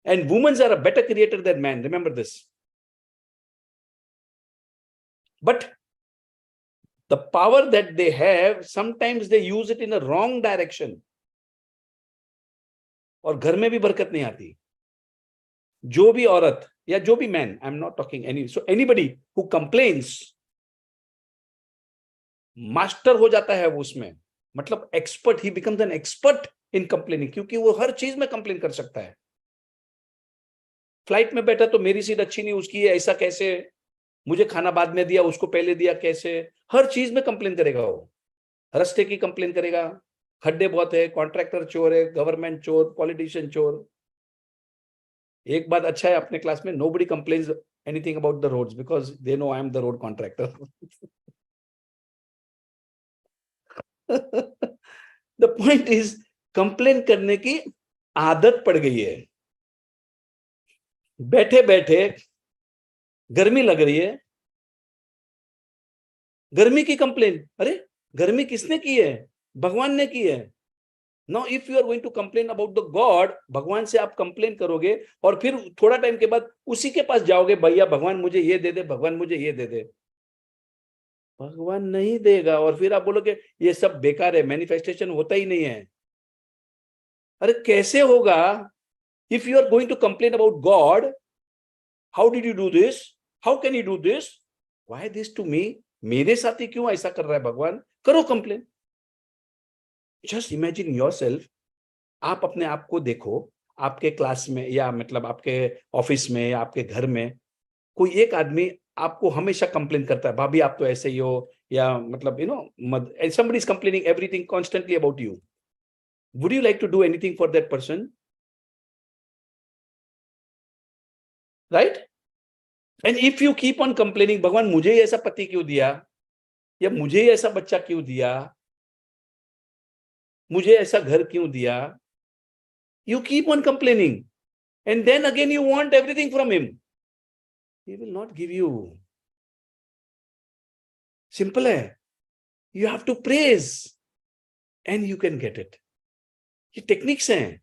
And women are a better creator than men. Remember this. But the power that they have, sometimes they use it in a wrong direction. और घर में भी बरकत नहीं आती. जो भी औरत या जो भी man, I am not talking any, so anybody who complains, master हो जाता है वो उसमें, मतलब expert. He becomes an expert in complaining, क्योंकि वो हर चीज में कंप्लेन कर सकता है. फ्लाइट में बैठा तो मेरी सीट अच्छी नहीं, उसकी है, ऐसा कैसे, मुझे खाना बाद में दिया, उसको पहले दिया, कैसे. हर चीज में कंप्लेन करेगा वो. रास्ते की कंप्लेन करेगा, खड्डे बहुत है, कॉन्ट्रैक्टर चोर है, गवर्नमेंट चोर, पॉलिटिशियन चोर. एक बात अच्छा है अपने क्लास में, nobody complains anything about the roads because they know I am the road contractor. The point is, complain करने की आदत पड़ गई है. बैठे बैठे गर्मी लग रही है, गर्मी की कंप्लेन. अरे गर्मी किसने की है? भगवान ने की है। Now if you are going to complain about the God, भगवान से आप कंप्लेन करोगे और फिर थोड़ा टाइम के बाद उसी के पास जाओगे, भैया भगवान मुझे ये दे दे, भगवान मुझे ये दे दे, भगवान नहीं देगा। और फिर आप बोलोगे ये सब बेकार है, मैनिफेस्टेशन होता ही नहीं है। अरे कैसे होगा? If you are going to complain about God, how did you do this, how can you do this, why this to me, मेरे साथ ही क्यों ऐसा कर रहा है भगवान? करो कंप्लेन। जस्ट इमेजिन योरसेल्फ, आप अपने आप को देखो, आपके क्लास में या मतलब आपके ऑफिस में या आपके घर में कोई एक आदमी आपको हमेशा कंप्लेन करता है, भाभी आप तो ऐसे ही हो, या मतलब somebody is complaining everything constantly about you. Would you like to do anything for that person? Right? And if you keep on complaining, भगवान मुझे ऐसा पति क्यों दिया, या मुझे ऐसा बच्चा क्यों दिया, मुझे ऐसा घर क्यों दिया, you keep on complaining and then again you want everything from him. He will not give you. Simple है. You have to praise and you can get it. ये टेक्निक्स हैं।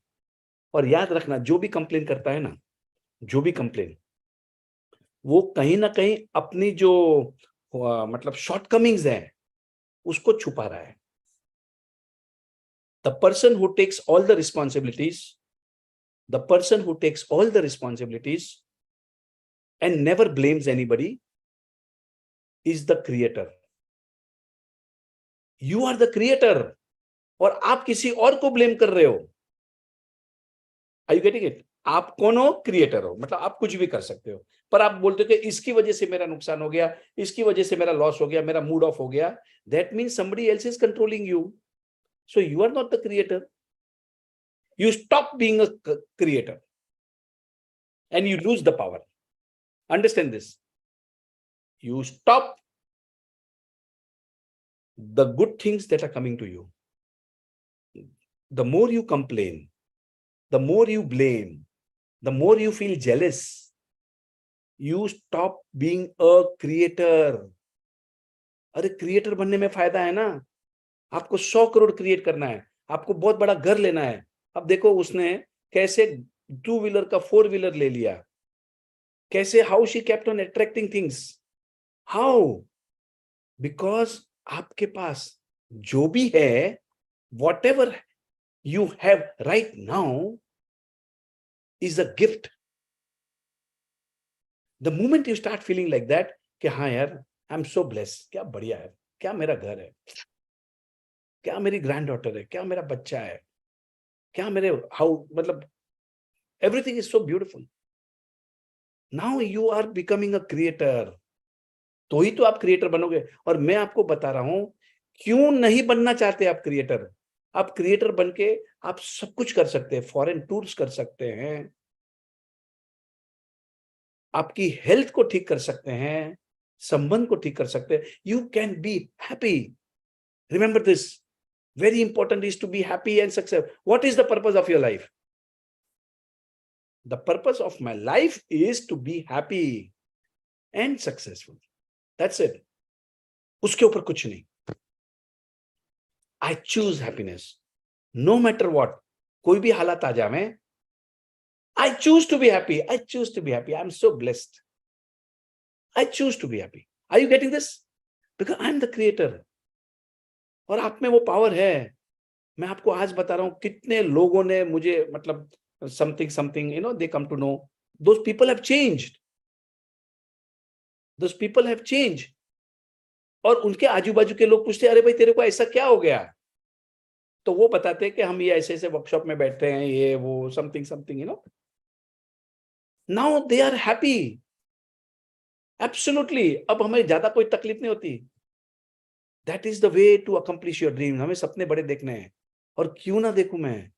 और याद रखना, जो भी कंप्लेन करता है ना, जो भी कंप्लेन, वो कहीं ना कहीं अपनी जो मतलब शॉर्टकमिंग्स हैं उसको छुपा रहा है। The person who takes all the responsibilities, the person who takes all the responsibilities and never blames anybody is the creator. You are the creator, और आप किसी और को ब्लेम कर रहे हो। Are you getting it? आप कौन हो? क्रिएटर हो। मतलब आप कुछ भी कर सकते हो, पर आप बोलते हो कि इसकी वजह से मेरा नुकसान हो गया, इसकी वजह से मेरा लॉस हो गया, मेरा मूड ऑफ हो गया। That means somebody else is controlling you. So you are not the creator. You stop being a creator and you lose the power. Understand this. You stop the good things that are coming to you. The more you complain, the more you blame, the more you feel jealous, you stop being a creator. अरे creator बनने में फायदा है ना। आपको 100 crore create करना है, आपको बहुत बड़ा घर लेना है। अब देखो उसने कैसे 2 व्हीलर का 4 व्हीलर ले लिया, कैसे, how she kept on attracting things, how, because आपके पास जो भी है, what ever you have right now is a gift. The moment you start feeling like that कि हाँ यार, आई एम सो ब्लेस्ड, क्या बढ़िया है, क्या मेरा घर है, क्या मेरी ग्रैंड डॉटर है, क्या मेरा बच्चा है, क्या मेरे हाउ, मतलब everything is so beautiful. Now you are becoming a creator. तो ही तो आप क्रिएटर बनोगे। और मैं आपको बता रहा हूं क्यों नहीं बनना चाहते आप क्रिएटर। आप क्रिएटर बनके आप सब कुछ कर सकते हैं, फॉरेन टूर्स कर सकते हैं, आपकी हेल्थ को ठीक कर सकते हैं, संबंध को ठीक कर सकते हैं। You can be happy. Remember this, very important is to be happy and successful. What is the purpose of your life? The purpose of my life is to be happy and successful. That's it. उसके ऊपर कुछ नहीं। I choose happiness no matter what. कोई भी हालत आ जाए, I choose to be happy. I choose to be happy. I'm so blessed. I choose to be happy. Are you getting this? Because I'm the creator. और आप में वो power है। मैं आपको आज बता रहा हूं कितने लोगों ने मुझे मतलब something they come to know, those people have changed. Those people have changed. और उनके आजू बाजू के लोग पूछते, अरे भाई तेरे को ऐसा क्या हो गया? तो वो बताते कि हम ये ऐसे ऐसे वर्कशॉप में बैठते हैं, ये वो something now they are happy. Absolutely. अब हमें ज्यादा कोई तकलीफ नहीं होती। That is the way to accomplish your dream. हमें सपने बड़े देखने हैं। और क्यों ना देखूं मैं,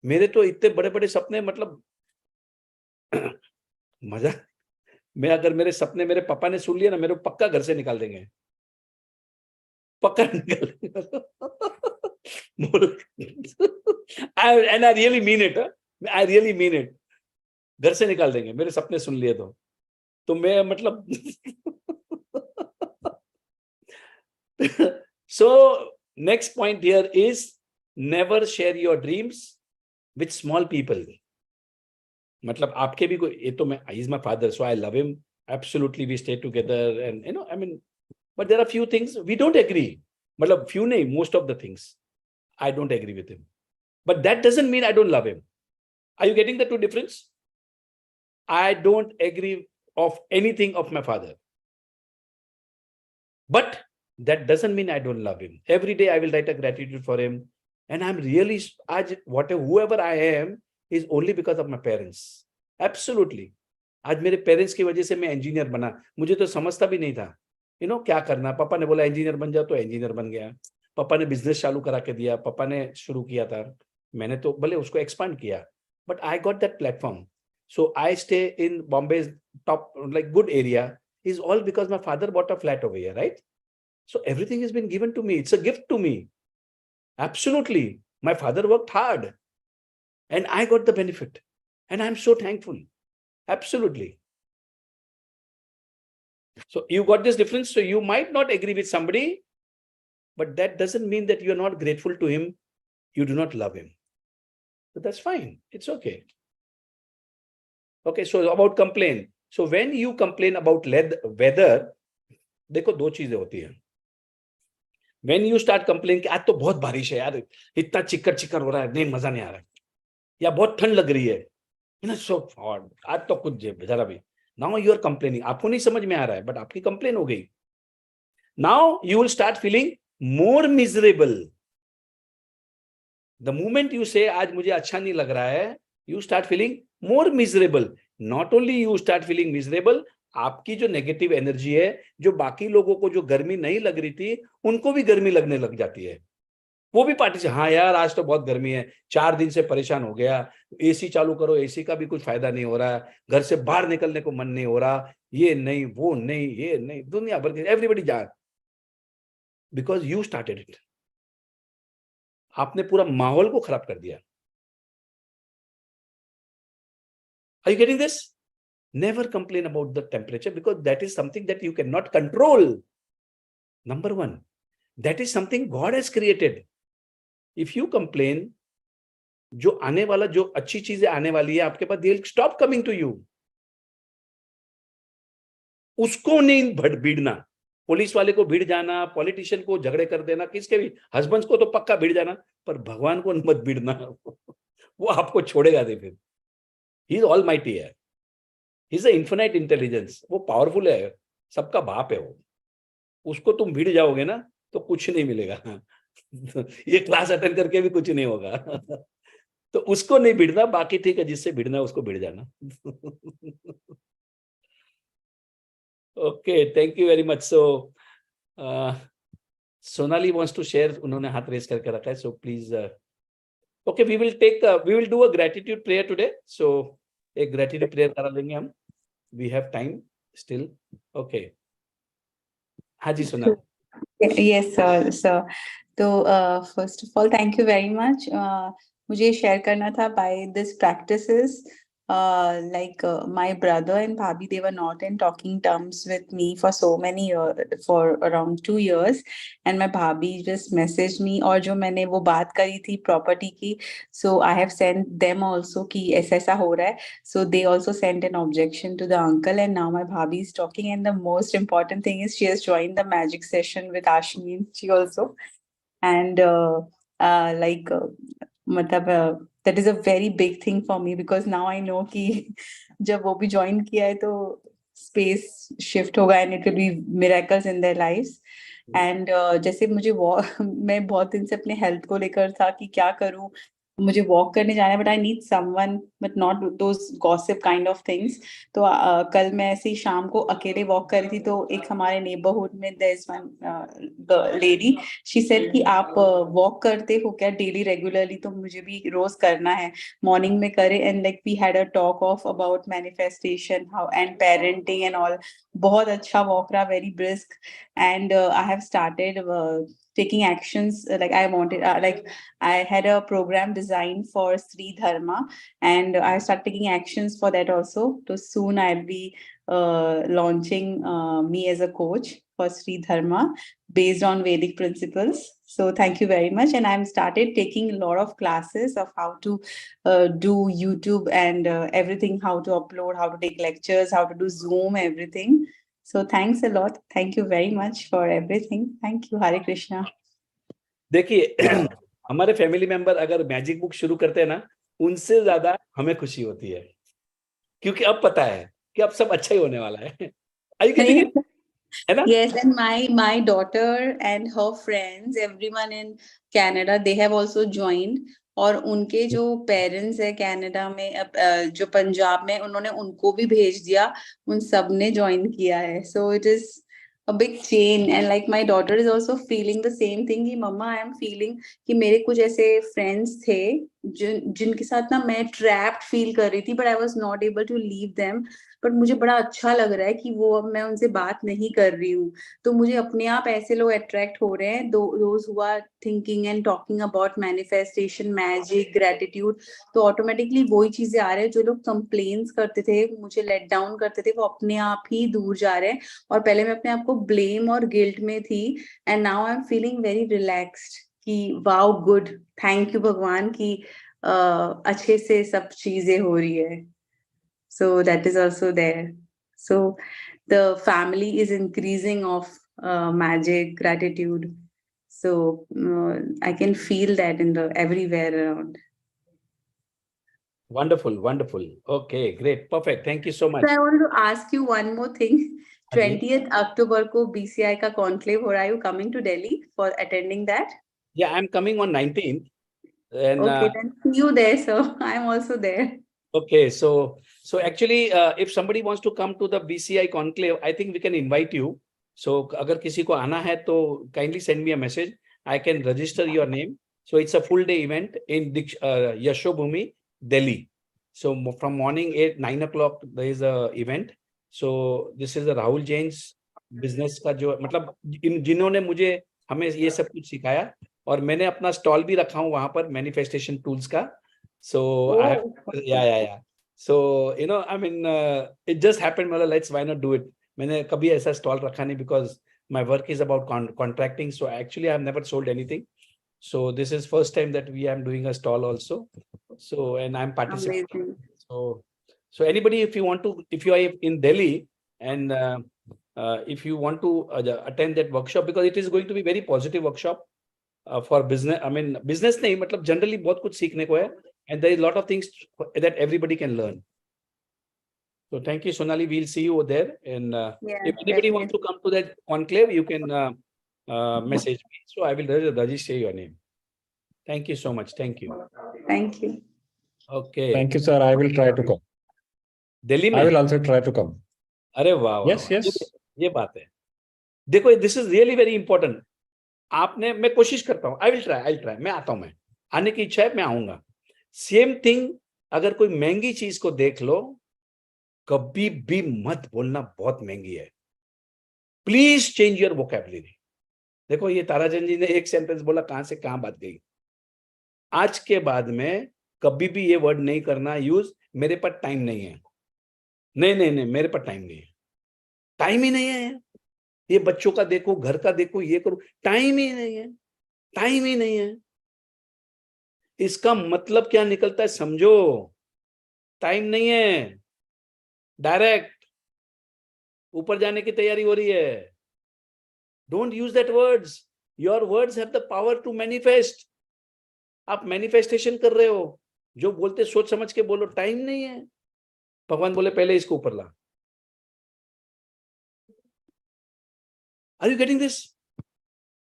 मेरे तो इतने बड़े बड़े सपने, मतलब मजा। मैं अगर मेरे सपने मेरे पापा ने सुन लिया ना, मेरे को पक्का घर से निकाल देंगे, पक्का निकाल देंगे। And I really mean it. I really mean it. घर से निकाल देंगे मेरे सपने सुन लिए तो मैं मतलब So next point here is never share your dreams with small people. मतलब आपके भी कोई, ये तो मैं, he is my father, so I love him. Absolutely, we stay together, and you know, I mean, but there are few things we don't agree. मतलब few नहीं, most of the things I don't agree with him. But that doesn't mean I don't love him. Are you getting the two difference? I don't agree of anything of my father. But that doesn't mean I don't love him. Every day I will write a gratitude for him. And I'm really, whatever, whoever I am is only because of my parents. Absolutely. आज मेरे parents की वजह से मैं engineer बना. मुझे तो समझता भी नहीं था, you know, क्या करना. पापा ने बोला इंजीनियर बन जा, तो इंजीनियर बन गया. पापा ने बिजनेस चालू करा के दिया, पापा ने शुरू किया था, मैंने तो भले उसको एक्सपांड किया. But I got that platform. So I stay in Bombay's top, like, good area is all because my father bought a flat over here, right? So everything has been given to me. It's a gift to me. Absolutely. My father worked hard and I got the benefit. And I'm so thankful. Absolutely. So you got this difference. So you might not agree with somebody, but that doesn't mean that you're not grateful to him. You do not love him. But that's fine. It's okay. Okay, so about complain. So when you complain about weather, देखो दो चीजें होती हैं. When you start complaining कि आज तो बहुत बारिश है यार, इतना चिक्कर चिक्कर हो रहा है, नहीं मजा नहीं आ रहा है, या बहुत ठंड लग रही है, you know, so hot, आज तो कुछ जरा भी. Now you are complaining. आपको नहीं समझ में आ रहा है, but आपकी complain हो गई. Now you will start feeling more miserable. The moment you say आज मुझे अच्छा नहीं लग रहा है, you start feeling more miserable. Not only you start feeling miserable, आपकी जो नेगेटिव एनर्जी है, जो बाकी लोगों को जो गर्मी नहीं लग रही थी, उनको भी गर्मी लगने लग जाती है. वो भी पार्टी से, हाँ यार आज तो बहुत गर्मी है, 4 दिन से परेशान हो गया, एसी चालू करो, एसी का भी कुछ फायदा नहीं हो रहा है, घर से बाहर निकलने को मन नहीं हो रहा, ये नहीं, वो नहीं, ये नहीं, दुनिया भर के एवरीबडी जा, बिकॉज यू स्टार्टेड इट. आपने पूरा माहौल को खराब कर दिया. Are you getting this? Never complain about the temperature because that is something that you cannot control. Number one, that is something God has created. If you complain, जो आने वाला, जो अच्छी चीजें आने वाली है आपके पास, they'll stop coming to you. उसको नहीं भिड़ना, पुलिस वाले को भिड़ जाना, पॉलिटिशियन को झगड़े कर देना, किसके भी हस्बैंड्स को तो पक्का भिड़ जाना, पर भगवान को मत भिड़ना. वो आपको छोड़ेगा नहीं फिर. He is almighty है. He is an infinite intelligence. वो पावरफुल है, सबका बाप है वो. उसको तुम भिड़ जाओगे ना तो कुछ नहीं मिलेगा. ये क्लास अटेंड करके भी कुछ नहीं होगा. तो उसको नहीं भिड़ना, बाकी ठीक है, जिससे भिड़ना है उसको भिड़ जाना. Okay, thank you very much. So Sonali wants to share. उन्होंने हाथ रेस करके रखा है. So please, okay, we will do a gratitude prayer today. So एक gratitude prayer करा लेंगे हम. We have time still. Okay. हाँ जी Sonali. Yes, sir. So, first of all, thank you very much. मुझे share करना था by these practices. Like my brother and Bhabhi, they were not in talking terms with me for so many years, for around 2 years. And my Bhabhi just messaged me, और जो मैंने वो बात करी थी property की, so I have sent them also कि ऐसा हो रहा है. So they also sent an objection to the uncle, and now my Bhabhi is talking. And the most important thing is she has joined the magic session with Ashmi. She also, and मतलब that is a very big thing for me because now I know कि जब वो भी join किया है तो space shift होगा and it will be miracles in their lives. And जैसे मुझे मैं बहुत दिन से अपने health को लेकर था कि क्या करूँ, मुझे walk करने जाना है, but I need someone, but not those gossip kind of things. तो कल मैं ऐसे ही शाम को अकेले walk कर रही थी, तो एक हमारे neighborhood में there is one lady, she said कि आप walk करते हो क्या daily regularly, तो मुझे भी रोज करना है, morning में करे. And like we had a talk of about manifestation, how and parenting and all. बहुत अच्छा walk रहा, very brisk. And I have started taking actions. Like I wanted, like I had a program designed for Sri Dharma, and I started taking actions for that also. So soon I'll be launching me as a coach for Sri Dharma based on Vedic principles. So thank you very much. And I've started taking a lot of classes of how to do YouTube and everything, how to upload, how to take lectures, how to do Zoom, everything. So thanks a lot. Thank you very much for everything. Thank you. Hare Krishna. देखिए हमारे family member अगर magic book शुरू करते हैं ना, उनसे ज्यादा हमें खुशी होती है, क्योंकि अब पता है कि अब सब अच्छा ही होने वाला है। Are you getting it? है ना? Yes, and my daughter and her friends, everyone in Canada, they have also joined. और उनके जो पेरेंट्स है कनाडा में, जो पंजाब में, उन्होंने उनको भी भेज दिया, उन सब ने ज्वाइन किया है. So it is a big chain, and like my daughter is also feeling the same thing कि मम्मा I am feeling कि मेरे कुछ ऐसे friends थे जिनके साथ ना मैं trapped feel कर रही थी, but I was not able to leave them. But मुझे बड़ा अच्छा लग रहा है कि वो अब मैं उनसे बात नहीं कर रही हूँ, तो मुझे अपने आप ऐसे लोग अट्रैक्ट हो रहे हैं, those who are thinking and talking about manifestation, magic, gratitude, तो ऑटोमेटिकली वही चीजें आ रहे हैं जो लोग कंप्लेन्स करते थे, मुझे लेट डाउन करते थे, वो अपने आप ही दूर जा रहे हैं. और पहले मैं अपने आप को ब्लेम और गिल्ट में थी, and now I am feeling very relaxed कि वाओ गुड, थैंक यू भगवान कि अच्छे से सब चीजें हो रही है. So that is also there. So the family is increasing of magic, gratitude. So I can feel that in the everywhere around. Wonderful, wonderful. Okay, great, perfect. Thank you so much. So I wanted to ask you one more thing. 20th October को BCI का conclave हो रहा है. Are you coming to Delhi for attending that? Yeah, I'm coming on 19th. And, okay, then see you there, sir. I'm also there. Okay, so actually, if somebody wants to come to the BCI conclave, I think we can invite you. So, अगर किसी को आना है तो kindly send me a message. I can register your name. So it's a full day event in Yashobhumi, Delhi. So from morning 9 o'clock there is a event. So this is a Rahul Jain's business का जो मतलब जिन्होंने मुझे हमें ये सब कुछ सिखाया, और मैंने अपना स्टॉल भी रखा हूँ वहां पर मैनिफेस्टेशन टूल्स का. So I have, yeah. So you know, I mean, it just happened. मतलब let's why not do it. मैंने कभी ऐसा स्टॉल रखा नहीं because my work is about contracting. So actually, I have never sold anything. So this is first time that we am doing a stall also. So and I'm participating. Amazing. So anybody, if you want to, if you are in Delhi and if you want to attend that workshop, because it is going to be very positive workshop for business. I mean, business नहीं मतलब generally बहुत कुछ सीखने को है, and there is a lot of things that everybody can learn. So thank you, Sonali. We'll see you there. And if anybody wants to come to that conclave, you can message me. So I will register your name. Thank you so much. Thank you. Thank you. Okay. Thank you, sir. I will try to come. Delhi में? I will also try to come. अरे वाह. Yes, yes. ये बात है. देखो, this is really very important. आपने, मैं कोशिश करता हूँ. I will try. मैं आता हूँ. मैं आने की इच्छा है, मैं आऊंगा. सेम थिंग, अगर कोई महंगी चीज को देख लो, कभी भी मत बोलना बहुत महंगी है. Please change your vocabulary. देखो, ये ताराचंद जी ने एक सेंटेंस बोला, कहां से कहां बात गई. आज के बाद में कभी भी ये वर्ड नहीं करना यूज, मेरे पास टाइम नहीं है. नहीं, मेरे पास टाइम नहीं है. टाइम ही नहीं है. ये बच्चों का देखो, घर का देखो, ये करो, टाइम ही नहीं है. इसका मतलब क्या निकलता है समझो. टाइम नहीं है. डायरेक्ट ऊपर जाने की तैयारी हो रही है. Don't use that words. Your words have the power to manifest. आप मैनिफेस्टेशन कर रहे हो. जो बोलते सोच समझ के बोलो. टाइम नहीं है. भगवान बोले पहले इसको ऊपर ला. Are you getting this?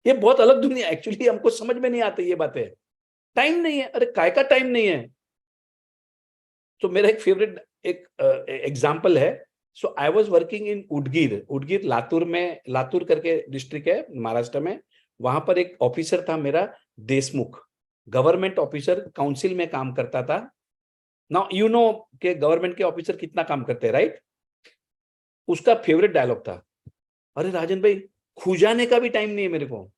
ये बहुत अलग दुनिया. एक्चुअली हमको समझ में नहीं आती ये बातें. टाइम नहीं है. अरे काय का टाइम नहीं है. तो मेरा एक फेवरेट एग्जाम्पल है. So I was working in Udgir Latur में. लातूर करके डिस्ट्रिक्ट है महाराष्ट्र में. वहां पर एक ऑफिसर था मेरा, देशमुख, गवर्नमेंट ऑफिसर, काउंसिल में काम करता था. नाउ यू नो के गवर्नमेंट के ऑफिसर कितना काम करते हैं, राइट? उसका फेवरेट डायलॉग था, अरे राजन भाई, खुजाने का भी टाइम नहीं है मेरे को.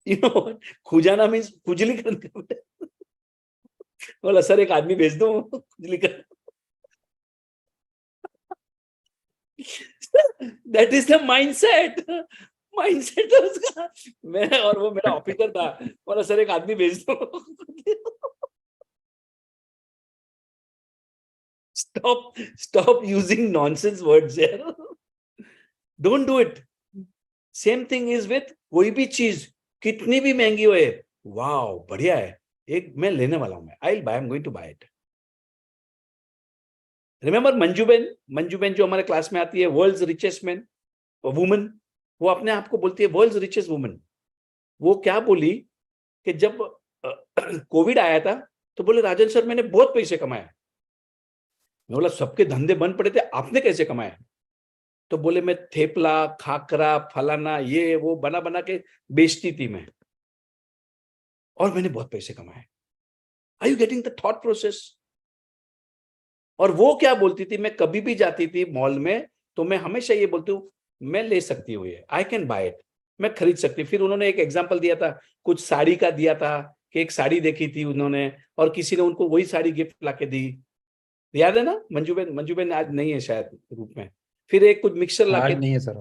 यू नो, खुजाना मीन्स खुजली करने. बोला सर एक आदमी भेज दूं लिखकर। That is the mindset. Mindset है उसका। मैं और वो मेरा ऑफिसर था, बोला सर एक आदमी भेज दो। Stop using nonsense words here. Don't do it. Same thing is with कोई भी चीज कितनी भी महंगी होए, वाओ बढ़िया है, एक मैं लेने वाला हूं, मैं I'm going to buy it. Remember Manju Ben जो हमारे क्लास में आती है, वर्ल्ड्स रिचेस्ट मैन वुमन, वो अपने आप को बोलती है वर्ल्ड्स रिचेस्ट वुमन। वो क्या बोली कि जब कोविड आया था तो बोले राजन सर मैंने बहुत पैसे कमाए। मैं बोला सबके धंधे बंद पड़े थे, आपने कैसे कमाए? तो बोले मैं थेपला, खाकरा, फलाना ये वो बना बना के बेचती थी मैं, और मैंने बहुत पैसे कमाए। Are you getting the thought process? और वो क्या बोलती थी, मैं कभी भी जाती थी मॉल में तो मैं हमेशा ये बोलती हूँ मैं ले सकती हूँ ये, आई कैन बाय इट, मैं खरीद सकती। फिर उन्होंने एक एग्जांपल दिया था, कुछ साड़ी का दिया था कि एक साड़ी देखी थी उन्होंने और किसी ने उनको वही साड़ी गिफ्ट लाके दी, याद है ना? मंजू बेन आज नहीं है शायद ग्रुप में। फिर एक कुछ मिक्सर लाके नहीं है सर।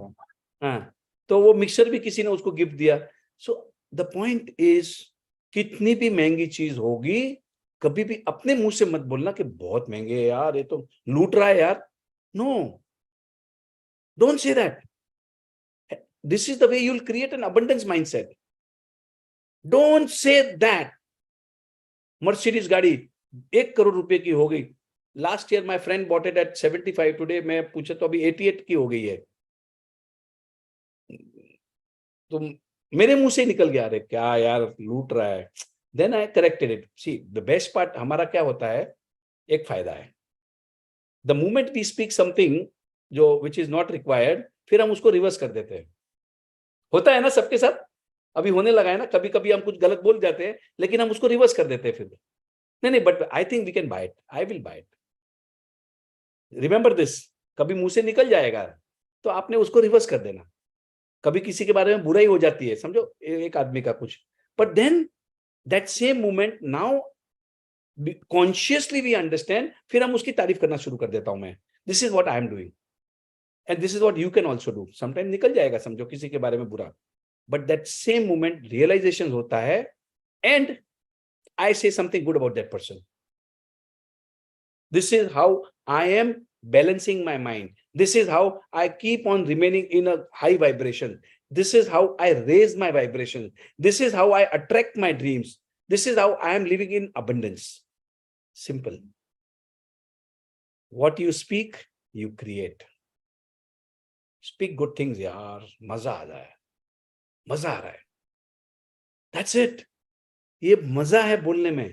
हाँ, तो वो मिक्सर भी किसी ने उसको गिफ्ट दिया। सो द पॉइंट इज, कितनी भी महंगी चीज होगी कभी भी अपने मुंह से मत बोलना कि बहुत महंगे है यार, ये तो लूट रहा है यार। No, don't say that. This is the way you will create an abundance mindset. Don't say that. Mercedes गाड़ी 1 करोड़ रुपए की हो गई, last year my friend bought it at 75, today मैं पूछा तो अभी 88 की हो गई है। तो मेरे मुंह से निकल गया, अरे क्या यार लूट रहा है। Then I corrected it. See the best part हमारा क्या होता है, एक फायदा है, the moment we speak something जो विच इज नॉट रिक्वायर्ड, फिर हम उसको रिवर्स कर देते हैं। होता है ना सबके साथ, अभी होने लगा है ना, कभी कभी हम कुछ गलत बोल जाते हैं लेकिन हम उसको रिवर्स कर देते हैं फिर। नहीं, but I think we can buy it, I will buy it. Remember this, कभी मुंह से निकल जाएगा तो आपने उसको रिवर्स कर देना। कभी किसी के बारे में बुराई हो जाती है, समझो एक आदमी का कुछ, but then that same moment now consciously we understand, फिर हम उसकी तारीफ करना शुरू कर देता हूं मैं। This is what I am doing and this is what you can also do. Sometime निकल जाएगा समझो किसी के बारे में बुरा, but that same moment realization होता है and I say something good about that person. This is how I am balancing my mind. This is how I keep on remaining in a high vibration. This is how I raise my vibration. This is how I attract my dreams. This is how I am living in abundance. Simple. What you speak, you create. Speak good things, yaar. मजा आ रहा है, मजा आ रहा है. That's it. ये मजा है बोलने में.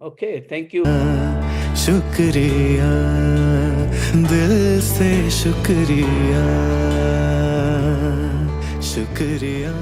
Okay, thank you. शुक्रिया, दिल से शुक्रिया, शुक्रिया।